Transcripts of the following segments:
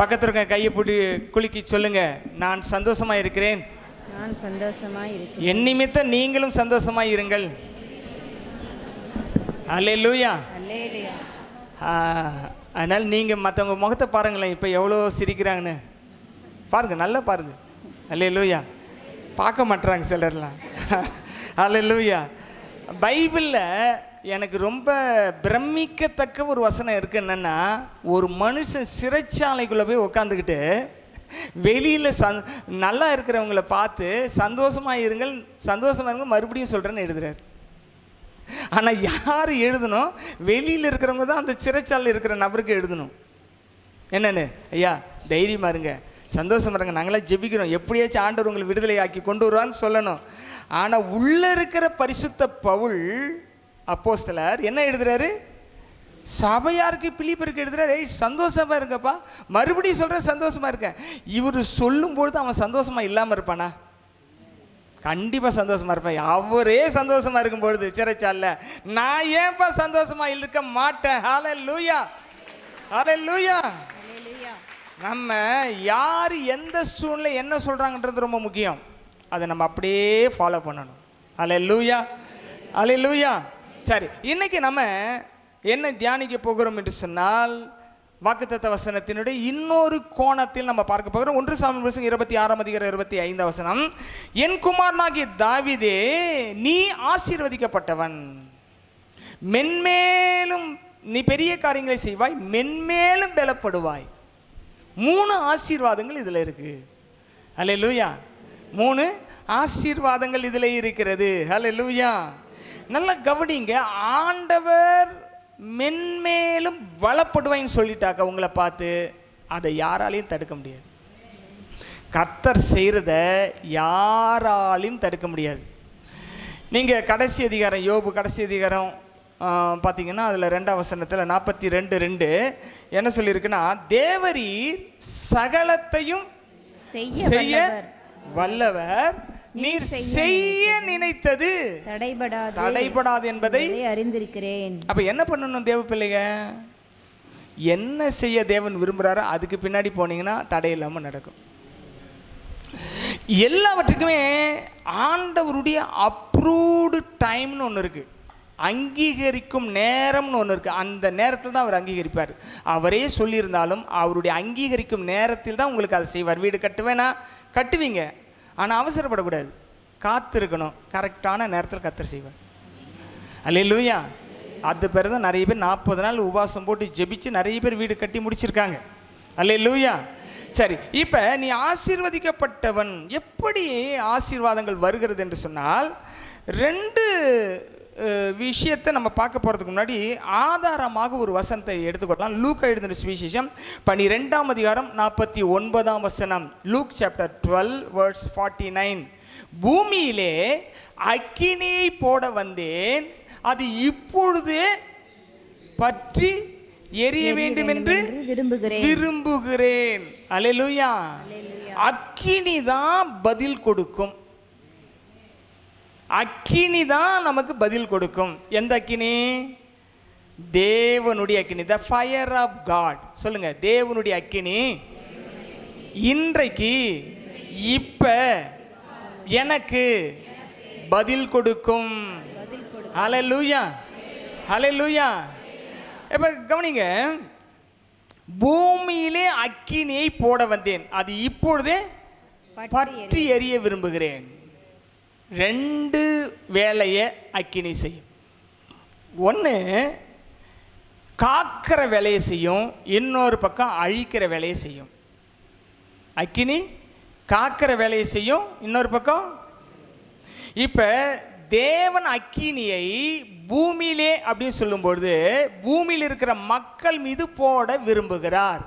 பக்கத்தில் இருக்க கையை போட்டு குலுக்கி சொல்லுங்க, நான் சந்தோஷமா இருக்கிறேன். நான் சந்தோஷமா இருக்கிறேன். என் நிமித்தம் நீங்களும் சந்தோஷமா இருங்கள். அல்லேலூயா. அல்லேலூயா. அதனால் நீங்கள் மற்றவங்க முகத்தை பாருங்களேன், இப்போ எவ்வளோ சிரிக்கிறாங்கன்னு பாருங்க, நல்லா பாருங்க. அல்லேலூயா. பார்க்க மாட்டுறாங்க சிலர்லாம். அல்லேலூயா. பைபிளில் எனக்கு ரொம்ப பிரமிக்கத்தக்க ஒரு வசனம் இருக்குது. என்னென்னா, ஒரு மனுஷன் சிறைச்சாலைக்குள்ளே போய் உட்காந்துக்கிட்டு வெளியில் நல்லா இருக்கிறவங்கள பார்த்து சந்தோஷமாக இருங்கள், சந்தோஷமாக இருங்கள் மறுபடியும் சொல்கிறேன்னு எழுதுறாரு. ஆனால் யார் எழுதணும்? வெளியில் இருக்கிறவங்க தான் அந்த சிறைச்சாலையில் இருக்கிற நபருக்கு எழுதணும். என்னென்னு, ஐயா தைரியமாக இருங்க, சந்தோஷமாக இருங்க, நாங்களாம் ஜெபிக்கிறோம், எப்படியாச்சும் ஆண்டவர் உங்களை விடுதலை ஆக்கி கொண்டு வருவான்னு சொல்லணும். ஆனால் உள்ளே இருக்கிற பரிசுத்த பவுல் அப்போஸ்தலர் என்ன எழுதுறாரு? சபையாருக்கு, பிலிப்பியருக்கு எழுதுறாரு, சந்தோஷமாக இருங்கப்பா, மறுபடியும் சொல்கிறேன் சந்தோஷமாக இருக்கேன். இவர் சொல்லும்பொழுது அவன் சந்தோஷமாக இல்லாமல் இருப்பானா? கண்டிப்பாக சந்தோஷமாக இருப்பேன். அவரே சந்தோஷமாக இருக்கும்பொழுது சிறைச்சாலையில் நான் ஏன்பா சந்தோஷமாக இருக்க மாட்டேன்? ஹல்லேலூயா, ஹல்லேலூயா. நம்ம யார் எந்த சூழ்நிலை என்ன சொல்கிறாங்கன்றது ரொம்ப முக்கியம். அதை நம்ம அப்படியே ஃபாலோ பண்ணணும். ஹல்லேலூயா, ஹல்லேலூயா. சரி, இன்றைக்கி நம்ம என்ன தியானிக்க போகிறோம் என்று சொன்னால், வாக்குத்தத்த வசனத்தினுடைய இன்னொரு கோணத்தில் நம்ம பார்க்க போகிறோம். 1 சாமுவேல் 26:25 என் குமாரனாகிய தாவீதே, நீ ஆசீர்வதிக்கப்பட்டவன், மென்மேலும் நீ பெரிய காரியங்களை செய்வாய், மென்மேலும் பலப்படுவாய். 3 ஆசீர்வாதங்கள் இதில் இருக்கு. ஹல்லேலூயா. 3 ஆசீர்வாதங்கள் இதில் இருக்கிறது. ஹல்லேலூயா. நல்லா கவனிங்க. ஆண்டவர் மென்மேலும் பலப்படுவாயின்னு சொல்லிட்டாக்க உங்களை பார்த்து, அதை யாராலையும் தடுக்க முடியாது. கர்த்தர் செய்கிறத யாராலையும் தடுக்க முடியாது. நீங்கள் கடைசி அதிகாரம், யோபு கடைசி அதிகாரம் பார்த்தீங்கன்னா, அதில் 2ஆம் வசனத்தில் 42:2 என்ன சொல்லியிருக்குன்னா, தேவரீர் சகலத்தையும் செய்ய வல்லவர், நீர் செய்ய நினைத்தது தடைபடாது என்பதை அறிந்திருக்கிறேன். அப்ப என்ன பண்ணணும் தேவ பிள்ளைங்க? என்ன செய்ய தேவன் விரும்புகிறாரோ அதுக்கு பின்னாடி போனீங்கன்னா தடை இல்லாமல் நடக்கும். எல்லாவற்றுக்குமே ஆண்டவருடைய அப்ரூவ்டு டைம்னு ஒன்று இருக்குது, அங்கீகரிக்கும் நேரம்னு ஒன்று இருக்குது. அந்த நேரத்தில் தான் அவர் அங்கீகரிப்பார். அவரே சொல்லியிருந்தாலும் அவருடைய அங்கீகரிக்கும் நேரத்தில் தான் உங்களுக்கு அதை செய்வார். வீடு கட்டுவேனா கட்டுவீங்க, ஆனால் அவசரப்படக்கூடாது, காத்திருக்கணும். கரெக்டான நேரத்தில் கர்த்தர் செய்வார். அல்லேலூயா. அது பேர் தான் நிறைய பேர் 40 நாள் உபவாசம் போட்டு ஜெபிச்சு நிறைய பேர் வீடு கட்டி முடிச்சிருக்காங்க. அல்லேலூயா. சரி, இப்போ நீ ஆசீர்வதிக்கப்பட்டவன். எப்படி ஆசீர்வாதங்கள் வருகிறது என்று சொன்னால், 2 விஷயத்தை நம்ம பார்க்க போகிறதுக்கு முன்னாடி ஆதாரமாக ஒரு வசனத்தை எடுத்துக்கொள்ளலாம். லூக்கா எழுதின சுவிசேஷம் 12ஆம் அதிகாரம் 49ஆம் வசனம். லூக் சாப்டர் 12:49 பூமியிலே அக்கினியை போட வந்தேன், அது இப்பொழுதே பற்றி எரிய வேண்டும் என்று விரும்புகிறேன். அல்லேலூயா. அக்கினி தான் பதில் கொடுக்கும். அக்கினி தான் நமக்கு பதில் கொடுக்கும். எந்த அக்கினி? தேவனுடைய அக்கினி, த ஃபயர் ஆஃப் காட். சொல்லுங்க, தேவனுடைய அக்கினி இன்றைக்கு இப்ப எனக்கு பதில் கொடுக்கும். ஹல்லேலூயா, ஹல்லேலூயா. இப்ப கவனிங்க, பூமியிலே அக்கினியை போட வந்தேன், அது இப்பொழுதே பற்றி எரிய விரும்புகிறேன். 2 வேலையை அக்கினி செய்யும். ஒன்று காக்கிற வேலையை செய்யும், இன்னொரு பக்கம் அழிக்கிற வேலையை செய்யும். அக்கினி காக்கிற வேலையை செய்யும், இன்னொரு பக்கம். இப்போ தேவன் அக்கினியை பூமியிலே அப்படின்னு சொல்லும்பொழுது பூமியில் இருக்கிற மக்கள் மீது போட விரும்புகிறார்.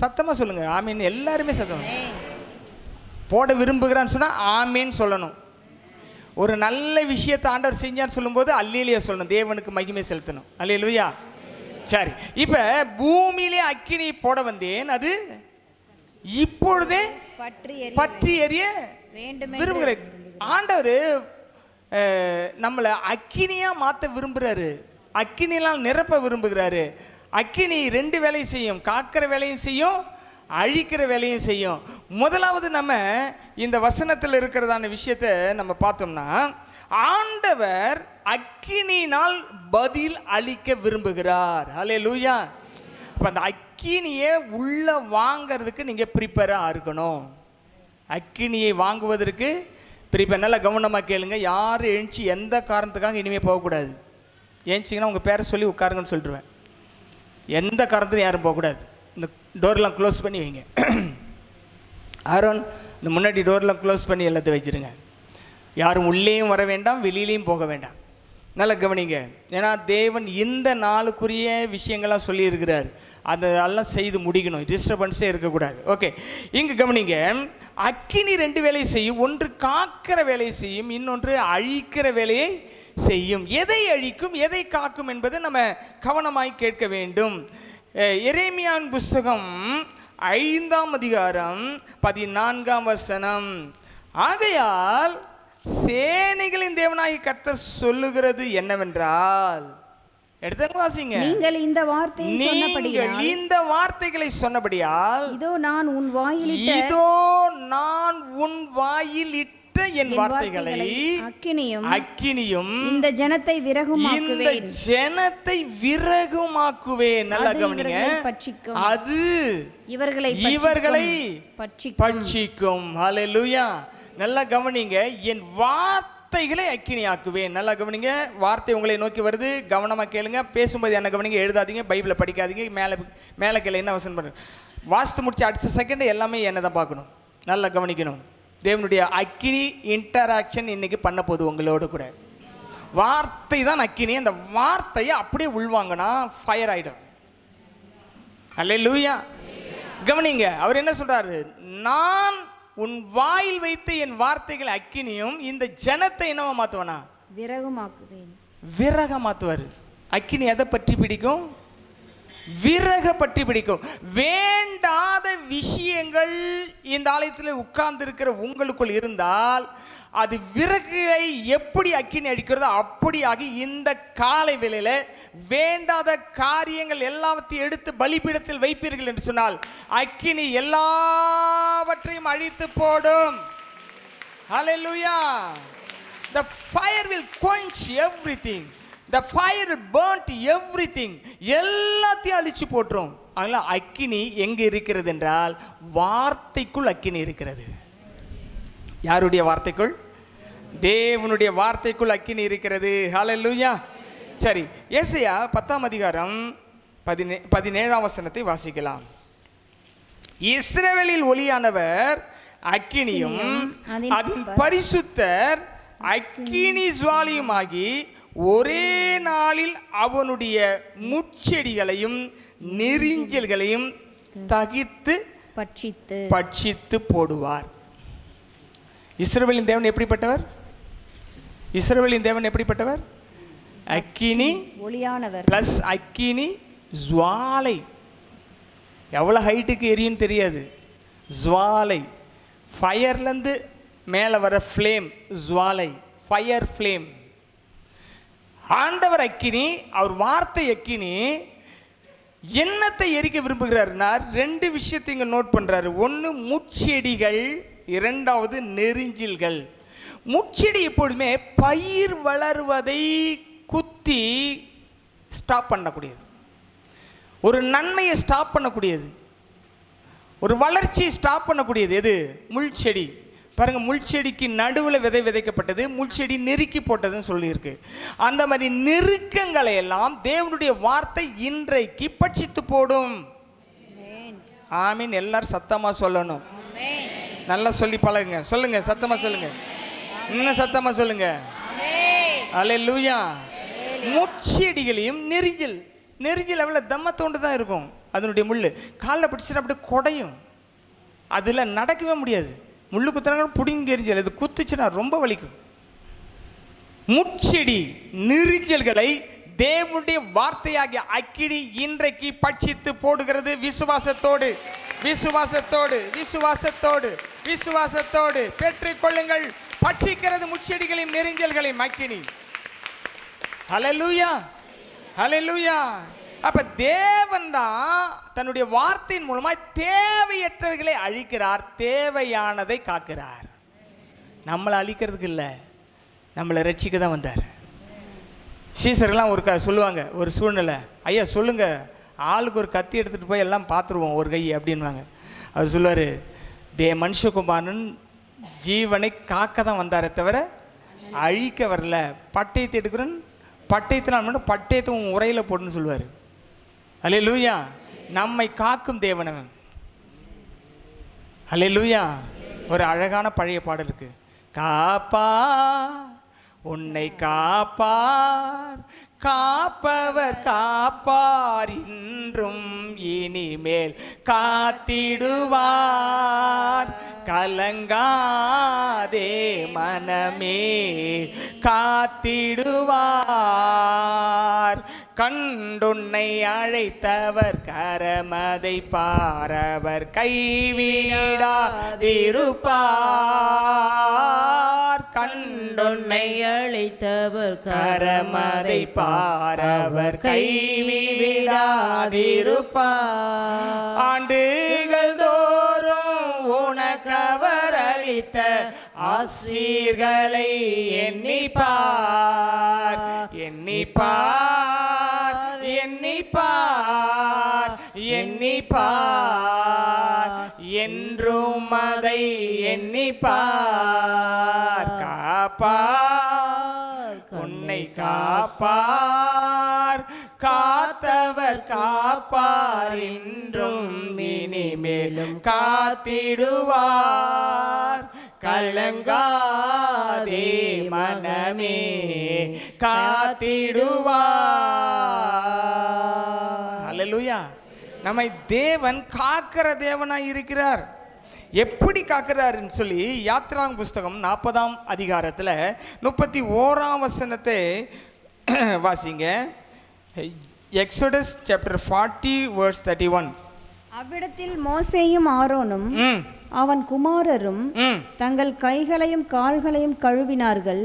சத்தமாக சொல்லுங்க ஆமீன். எல்லாருமே சத்தம் போட விரும்புகிறான்னு சொன்னால் ஆமீன் சொல்லணும். ஒரு நல்ல விஷயத்தை ஆண்டவர் செஞ்சான்னு சொல்லும்போது அல்லேலூயா சொல்லணும், தேவனுக்கு மகிமை செலுத்தணும். அல்லேலூயா. சரி, இப்போ பூமியிலே அக்கினி போட வந்தேன், அது இப்பொழுதே பற்றி எரிய விரும்புகிறேன். ஆண்டவர் நம்மளை அக்கினியாக மாற்ற விரும்புகிறாரு, அக்கினியெல்லாம் நிரப்ப விரும்புகிறாரு. அக்கினி 2 வேலையும் செய்யும். காக்கிற வேலையும் செய்யும், அழிக்கிற வேலையும் செய்யும். முதலாவது நம்ம இந்த வசனத்தில் இருக்கிறதான விஷயத்தை நம்ம பார்த்தோம்னா, ஆண்டவர் அக்கினியினால் பதில் அளிக்க விரும்புகிறார். ஹல்லேலூயா. அப்போ அந்த அக்கினியை உள்ள வாங்கிறதுக்கு நீங்கள் ப்ரிப்பேராக இருக்கணும். அக்கினியை வாங்குவதற்கு ப்ரிப்பேர். நல்லா கவனமாக கேளுங்க. யாரும் எழுந்துச்சி எந்த காரணத்துக்காக இனிமேல் போகக்கூடாது. ஏஞ்சிங்கன்னா உங்கள் பேரை சொல்லி உட்காருங்கன்னு சொல்லிடுவேன். எந்த காரணத்துலையும் யாரும் போகக்கூடாது. இந்த டோர்லாம் க்ளோஸ் பண்ணி வைங்க. ஆரோன், இந்த முன்னாடி டோர்லாம் க்ளோஸ் பண்ணி எல்லாத்தையும் வச்சுருங்க. யாரும் உள்ளேயும் வர வேண்டாம், வெளியிலையும் போக வேண்டாம். நல்லா கவனிங்க. ஏன்னா தேவன் இந்த நாளுக்குரிய விஷயங்கள்லாம் சொல்லியிருக்கிறார். அதெல்லாம் செய்து முடிக்கணும். டிஸ்டர்பன்ஸே இருக்கக்கூடாது. ஓகே, இங்கே கவனிங்க. அக்கினி 2 வேலையை செய்யும். ஒன்று காக்கிற வேலையை செய்யும், இன்னொன்று அழிக்கிற வேலையை செய்யும். எதை அழிக்கும், எதை காக்கும் என்பதை நம்ம கவனமாய் கேட்க வேண்டும். எரேமியாவின் புஸ்தகம் 5ஆம் அதிகாரம் 14ஆம் வசனம். ஆகையால் சேனைகளின் தேவனாகிய கர்த்தர் சொல்லுகிறது என்னவென்றால், எடுத்து வாசிங்க. நீங்கள் இந்த வார்த்தைகளை சொன்னபடியால் இதோ நான் உன் வாயில் இட்ட என் வார்த்தைகளை அக்கினியும் இந்த ஜனத்தை விறகுமாக்குவேன். நல்லா கவனிங்க. அது இவர்களை பட்சிக்கும். ஹல்லேலூயா. நல்லா கவனிங்க. என் வார்த்தைகளை அக்கினியாக்குவேன். நல்லா கவனிங்க. வார்த்தை உங்களை நோக்கி வருது. கவனமாக கேளுங்க. பேசும்போது என்ன கவனிங்க. எழுதாதீங்க, பைபிளை படிக்காதீங்க. மேலே கேளு என்ன வசனம் பண்ணுங்க. வாஸ்து முடிச்சு அடுத்த செகண்ட் எல்லாமே என்ன தான் பார்க்கணும். நல்லா கவனிக்கணும். தேவனுடைய அக்கினி இன்டராக்ஷன் இன்னைக்கு பண்ண போகுது உங்களோடு கூட. வார்த்தை தான் அக்கினி. அந்த வார்த்தையை அப்படியே உள்வாங்கன்னா ஃபயர் ஆகிடும். அல்லேலூயா. கவனிங்க. அவர் என்ன சொல்றாரு? நான் உன் வாயில் வைத்து என் வார்த்தைகள் அக்கினியும் இந்த ஜனத்தை என்னவா மாத்துவனா? விறக மாத்துவாரு. அக்கினி எதை பற்றி பிடிக்கும்? விறக பற்றி பிடிக்கும். வேண்டாத விஷயங்கள் இந்த ஆலயத்தில் உட்கார்ந்து இருக்கிற உங்களுக்குள் இருந்தால் அது விறகுகளை எப்படி அக்கினி அடிக்கிறதோ அப்படியாகி இந்த காலை வேளையில வேண்டாத காரியங்கள் எல்லாவற்றையும் எடுத்து பலிபீடத்தில் வைப்பீர்கள் என்று சொன்னால் அக்கினி எல்லாவற்றையும் அழித்து போடும். ஹல்லேலூயா. The fire will quench everything. The fire will burn everything. எல்லாத்தையும் அழிச்சு போட்டுரும். அதனால அக்கினி எங்க இருக்கிறது என்றால் வார்த்தைக்குள் அக்கினி இருக்கிறது. யாருடைய வார்த்தைக்குள்? தேவனுடைய வார்த்தைக்குள் அக்கினி இருக்கிறது. ஹல்லேலூயா. சரி, ஏசாயா 10ஆம் அதிகாரம் 17ஆம் வசனத்தை வாசிக்கலாம். இஸ்ரவேலில் ஒளியானவர் அக்கினியும் அதன் பரிசுத்தர் அக்கினி ஜுவாலியுமாகி ஒரே நாளில் அவனுடைய முட்செடிகளையும் நெரிஞ்சல்களையும் தகித்து பட்சித்து போடுவார். இஸ்ரவேலின் தேவன் எப்படிப்பட்டவர்? இஸ்ரவேலின் தேவன் எப்படிப்பட்டவர்? அக்கினி ஒளியானவர் பிளஸ் அக்கினி ஜுவாலை. எவ்வளோ ஹைட்டுக்கு எரியும் தெரியாது. ஜுவாலை, ஃபயர்லேருந்து மேலே வர ஃப்ளேம், ஜுவாலை, ஃபயர் ஃப்ளேம். ஆண்டவர் அக்கினி, அவர் வார்த்தை அக்கினி. என்னத்தை எரிக்க விரும்புகிறாருன்னா 2 விஷயத்தை இங்கே நோட் பண்ணுறாரு. ஒன்று முட்செடிகள், இரண்டாவது நெரிஞ்சில்கள். முட்செடி எப்பொழுதுமே பயிர் வளருவதை குத்தி ஸ்டாப் பண்ணக்கூடியது, ஒரு நன்மையை ஸ்டாப் பண்ணக்கூடியது, ஒரு வளர்ச்சியை ஸ்டாப் பண்ணக்கூடியது. எது? முள்செடி. பாருங்கள், முள்செடிக்கு நடுவில் விதை விதைக்கப்பட்டது, முள்செடி நெருக்கி போட்டதுன்னு சொல்லியிருக்கு. அந்த மாதிரி நெருக்கங்களை எல்லாம் தேவனுடைய வார்த்தை இன்றைக்கு பட்சித்து போடும். ஆமீன். எல்லாரும் சத்தமாக சொல்லணும். நல்லா சொல்லி பழகுங்க. சொல்லுங்க, சத்தமா சொல்லுங்க. இன்னும் சத்தமா சொல்லுங்க. அல்லேலூயா. முட்செடிகளையும் நெரிஞ்சல். நெரிஞ்சல் எவ்வளோ தம்மத்தோண்டு தான் இருக்கும். அதனுடைய முள் காலில் பிடிச்சிட்டு அப்படியே குடையும். அதில் நடக்கவே முடியாது. முள்ளு குத்துனாங்க பிடிங்க எரிஞ்சல். இது குத்துச்சுன்னா ரொம்ப வலிக்கும். முட்செடி நெரிஞ்சல்களை தேவனுடைய வார்த்தையாகிய அக்கினி இன்றைக்கு பட்சித்து போடுகிறது. விசுவாசத்தோடு, விசுவாசத்தோடு, விசுவாசத்தோடு, விசுவாசத்தோடு பெற்றுக்கொள்ளுங்கள். பட்சிக்கிறது முட்செடிகளையும் நெரிஞ்சல்களையும் அக்கினி. ஹல்லேலூயா, ஹல்லேலூயா. அப்ப தேவன் தான் தன்னுடைய வார்த்தையின் மூலமாய் தேவையற்றவைகளை அழிக்கிறார், தேவையானதை காக்கிறார். நம்மளை அழிக்கிறதுக்கு இல்லை, நம்மளை ரட்சிக்க தான் வந்தார். சீசர்கள்லாம் ஒரு சொல்லுவாங்க, ஒரு சூழ்நிலை, ஐயா சொல்லுங்க, ஆளுக்கு ஒரு கத்தி எடுத்துகிட்டு போய் எல்லாம் பார்த்துருவோம் ஒரு கை அப்படின்வாங்க. அவர் சொல்லுவார், மனுஷகுமாரன் ஜீவனை காக்க தான் வந்தாரே தவிர அழிக்க வரல. பட்டயத்தை எடுக்கிறேன், பட்டயத்தினால் மட்டும் பட்டயத்தை உன் உரையில் போட்டுன்னு சொல்லுவார். அல்லேலூயா. நம்மை காக்கும் தேவனவன். அல்லேலூயா. ஒரு அழகான பழைய பாடல் இருக்கு, காப்பா உன்னை காப்பார், காப்பவர் காப்பார், இன்றும் இனிமேல் காத்திடுவார், கலங்காதே மனமே காத்திடுவார், கண்டுன்னை அழைத்தவர் கரமதை பாரவர் கைவிடாதிருப்பார், கண்டுன்னை அழைத்தவர் கரமதை பாரவர் கைவிடாதிருப்பார், ஆண்டுகள் தோறும் உனக்கவர் அளித்த ஆசீர்களை எண்ணிப்பார், எண்ணிப்பார், எண்ணிப்பார், எண்ணிப்பார், என்றும் அதை எண்ணிப்பார், காப்பார் உன்னை காப்பார், காத்தவர் காப்பார், இன்றும் இனிமேலும் காத்திடுவார், கலங்காதே மனமே காத்திடுவார். அல்லேலூயா. நம்மை தேவன் காக்கிற தேவனாய் இருக்கிறார். எப்படி காக்கிறாருன்னு சொல்லி யாத்ராங் புஸ்தகம் 40ஆம் அதிகாரத்தில் 31ஆம் வசனத்தை வாசிங்க. Exodus chapter 40 verse 31. அவ்விடத்தில் மோசேயும் ஆரோனும் அவன் குமாரரும் தங்கள் கைகளையும் கால்களையும் கழுவினார்கள்.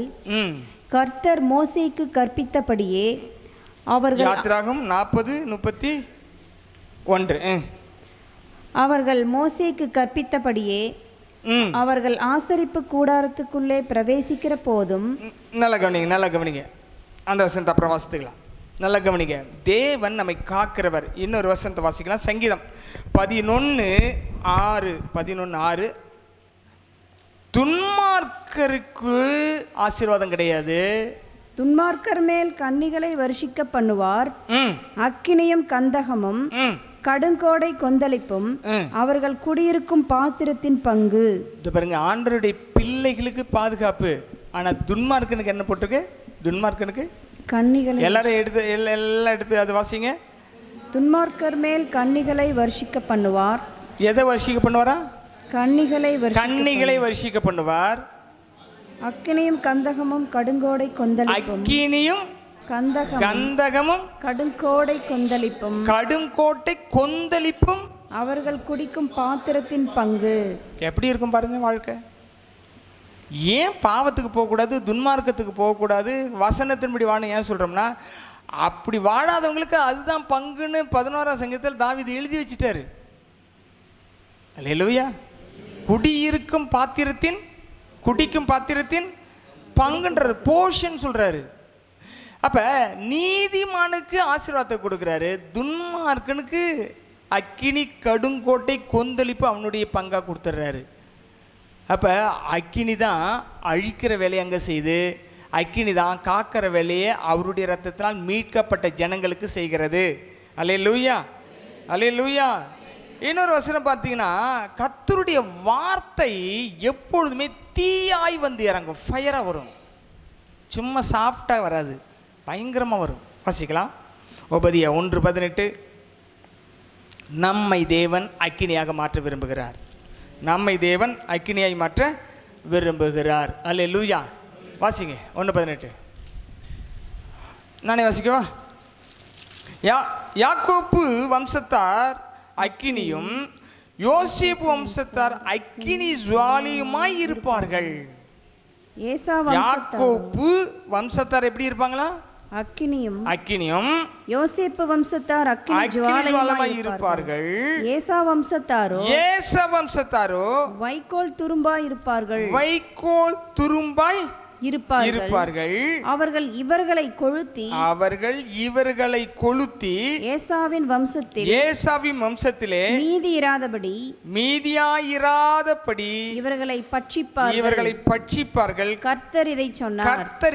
கர்த்தர் மோசேக்கு கற்பித்தபடியே அவர்கள் யாத்ராகம் 40:31. அவர்கள் மோசேக்கு கற்பித்தபடியே அவர்கள் ஆசரிப்பு கூடாரத்துக்குள்ளே பிரவேசிக்கிற போதும். நல்லா கவனிங்க, நல்லா கவனிங்க. அந்த வசனத்தை அப்புறம் வாசித்துக்கலாம். நல்லா கவனிங்க. தேவன் நம்மை காக்கிறவர். இன்னொரு வசனத்தை வாசிக்கலாம். சங்கீதம் 11:6. துன்மார்க்கருக்கு ஆசீர்வாதம் கிடையாது, துன்மார்க்கர் மேல் கன்னிகளை வருஷிக்க பண்ணுவார், அக்கினியும் கந்தகமும் கடுங்கோடை கொந்தளிப்பும் அவர்கள் குடியிருக்கும் பாத்திரத்தின் பங்கு. இது பாருங்க, ஆண்டவருடைய பிள்ளைகளுக்கு பாதுகாப்பு. ஆனா துன்மார்க்கனுக்கு என்ன போட்டிருக்கு? துன்மார்க்கனுக்கு கன்னிகளை எல்லாரும் எல்லாம் எடுத்து அது வாசிங்க. துன்மார்க்கர் மேல் கன்னிகளை வருஷிக்க பண்ணுவார். எதை வருஷிக்க பண்ணுவாரா? கன்னிகளை வருஷிக்க பண்ணுவார். அக்கினியும் கந்தகமும் கடுங்கோடை கொந்தளிப்பும். அக்கினியும் கந்தகமும் கடுங்கோடை கொந்தளிப்பும். கடுங்கோட்டை கொந்தளிப்பும் அவர்கள் குடிக்கும் பாத்திரத்தின் பங்கு. எப்படி இருக்கும் பாருங்க வாழ்க்கை. ஏன் பாவத்துக்கு போகக்கூடாது, துன்மார்க்கத்துக்கு போகக்கூடாது, வசனத்தின்படி வாழணும் ஏன் சொல்கிறோம்னா, அப்படி வாழாதவங்களுக்கு அதுதான் பங்குன்னு 11ஆம் சங்கீதத்தில் தாவீது எழுதி வச்சுட்டாரு. அல்லேலூயா. குடிக்கும் பாத்திரத்தின் பங்குன்றது போர்ஷன் சொல்கிறாரு. அப்போ நீதிமானுக்கு ஆசீர்வாதத்தை கொடுக்குறாரு, துன்மார்க்கனுக்கு அக்கினி கடுங்கோட்டை கொந்தளிப்பு அவனுடைய பங்காக கொடுத்துட்றாரு. அப்போ அக்கினி தான் அழிக்கிற வேலையை அங்கே செய்து, அக்கினி தான் காக்கிற வேலையை அவருடைய ரத்தத்தினால் மீட்கப்பட்ட ஜனங்களுக்கு செய்கிறது. அல்லேலூயா, அல்லேலூயா. இன்னொரு வசனம் பார்த்தீங்கன்னா, கர்த்தருடைய வார்த்தை எப்பொழுதுமே தீயாய் வந்து இறங்கும், ஃபயராக வரும், சும்மா சாஃப்டாக வராது, பயங்கரமாக வரும். வாசிக்கலாம். உபதியா 1:18. நம்மை தேவன் அக்கினியாக மாற்ற விரும்புகிறார். நம்மை தேவன் அக்கினியாய் மாற்ற விரும்புகிறார். அல்லேலூயா. வாசிங்க 1:18. நானே வாசிக்கவா? யாக்கோப்பு வம்சத்தார் அக்கினியும் யோசேப்பு வம்சத்தார் அக்கினி ஜுவாலியுமாய் இருப்பார்கள். யாக்கோப்பு வம்சத்தார் எப்படி இருப்பாங்களா? அக்கினியும் யோசேப்பு வம்சத்தார் அக்கினி ஜுவாலையுமாய் இருப்பார்கள். ஏசா வம்சத்தாரோ வைக்கோல் துரும்பாய் இருப்பார்கள். அவர்கள் இவர்களை கொளுத்தி ஏசாவின் வம்சத்திலே மீதியாயிராதபடி இவர்களை பட்சிப்பார்கள். கர்த்தர்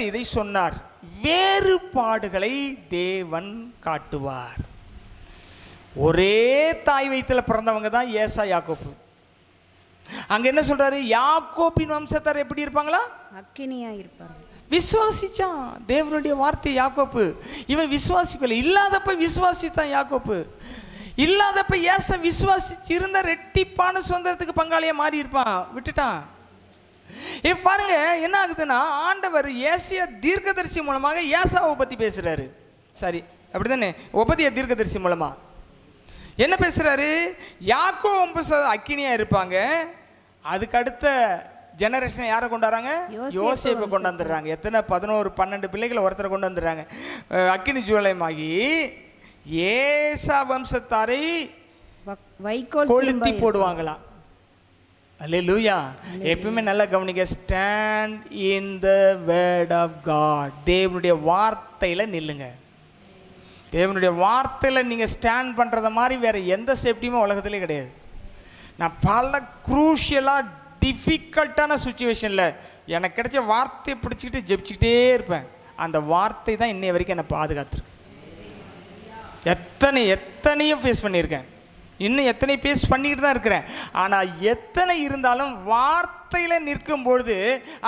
இதை சொன்னார். வேறுபாடுகளை தேவன் காட்டுவார். ஒரே தாய் வயிற்றில் பிறந்தவங்க தான் ஏசா யாக்கோப்பு. அங்க என்ன சொல்றாரு? யாக்கோப்பின் வம்சத்தார் எப்படி இருப்பாங்களா? அக்கினியா இருப்பார்கள். விசுவாசிச்சான் தேவனுடைய வார்த்தை யாக்கோப்பு. இவன் விசுவாசிக்கல. இல்லாதப்ப விசுவாசித்தான் யாக்கோப்பு. இல்லாதப்ப ஏசா விசுவாசிச்சு இருந்த ரெட்டிப்பான சுதந்திரத்துக்கு பங்காளியா மாறி இருப்பான். விட்டுட்டான். இப்ப பாருங்க என்ன ஆகுதுன்னா, ஆண்டவர் ஏசியா தீர்க்கதரிசி மூலமாக ஏசாவை பத்தி பேசுறாரு. சரி, அப்படித்தானே? உபதிய தீர்க்கதரிசி மூலமா என்ன பேசுறாரு? யாக்கோ அக்கினியா இருப்பாங்க. அதுக்கு அடுத்த ஜெனரேஷன் யாரை கொண்டாடுறாங்க? யோசேப்பை கொண்டாந்துடுறாங்க. எத்தனை 11-12 பிள்ளைகளை ஒருத்தரை கொண்டு வந்துடுறாங்க. அக்கினி ஜுவாலையமாகி ஏசா வம்சத்தாரை கொளுத்தி போடுவாங்களாம். அல்லேலூயா. எப்பவுமே நல்லா கவனிக்க. Stand in the word of God. தேவனுடைய வார்த்தையில் நில்லுங்க. தேவனுடைய வார்த்தையில் நீங்கள் ஸ்டாண்ட் பண்ணுறத மாதிரி வேறு எந்த சேஃப்டியுமே உலகத்திலே கிடையாது. நான் பல குரூஷியலாக டிஃபிகல்ட்டான சுச்சுவேஷனில் எனக்கு கிடைச்ச வார்த்தையை பிடிச்சிக்கிட்டு ஜெபிச்சுக்கிட்டே இருப்பேன். அந்த வார்த்தை தான் இன்னைய வரைக்கும் என்னை பாதுகாத்துருக்கு. எத்தனையோ ஃபேஸ் பண்ணியிருக்கேன். இன்னும் எத்தனை பேஸ் பண்ணிக்கிட்டு தான் இருக்கிறேன். ஆனால் எத்தனை இருந்தாலும் வார்த்தையில் நிற்கும்பொழுது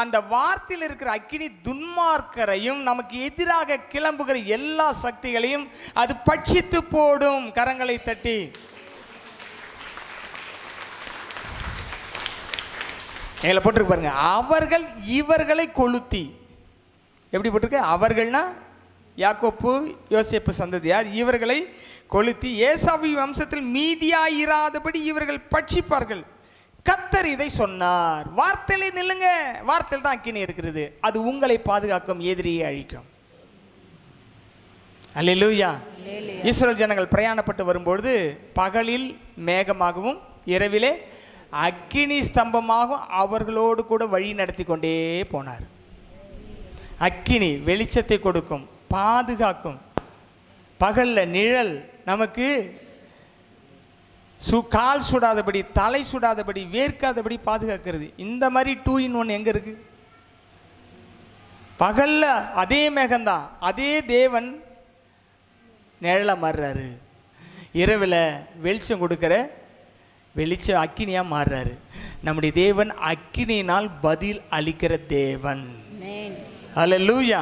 அந்த வார்த்தையில் இருக்கிற அக்கினி துன்மார்க்கரையும் நமக்கு எதிராக கிளம்புகிற எல்லா சக்திகளையும் அது பட்சித்து போடும். கரங்களை தட்டி மேலே போட்டிருக்கு பாருங்க. அவர்கள் இவர்களை கொளுத்தி. எப்படி போட்டிருக்கு? அவர்கள்னா யாக்கோப்பு யோசேப்பு சந்ததியார். இவர்களை கொளுத்தி ஏசாவி வம்சத்தில் மீதியாயிராதபடி இவர்கள் பட்சிப்பார்கள். கர்த்தர் இதை சொன்னார். வார்த்தையிலே நில்லுங்க. வார்த்தையில் தான் அக்கினி இருக்கிறது. அது உங்களை பாதுகாக்கும், எதிரியை அழிக்கும். அல்லேலூயா. இஸ்ரவேல் ஜனங்கள் பிரயாணப்பட்டு வரும்பொழுது பகலில் மேகமாகவும் இரவிலே அக்கினி ஸ்தம்பமாகவும் அவர்களோடு கூட வழி நடத்தி கொண்டே போனார். அக்கினி வெளிச்சத்தை கொடுக்கும், பாதுகாக்கும். பகலில் நிழல் நமக்கு கால் சுடாதபடி, தலை சுடாதபடி, வேர்க்காதபடி பாதுகாக்கிறது. இந்த மாதிரி 2 in 1 எங்கே இருக்குது? பகலில் அதே மேகம்தான், அதே தேவன் நிழலாக மாறுறாரு. இரவில் வெளிச்சம் கொடுக்குற வெளிச்சம் அக்கினியாக மாறுறாரு. நம்முடைய தேவன் அக்கினியினால் பதில் அளிக்கிற தேவன். அல்லேலூயா,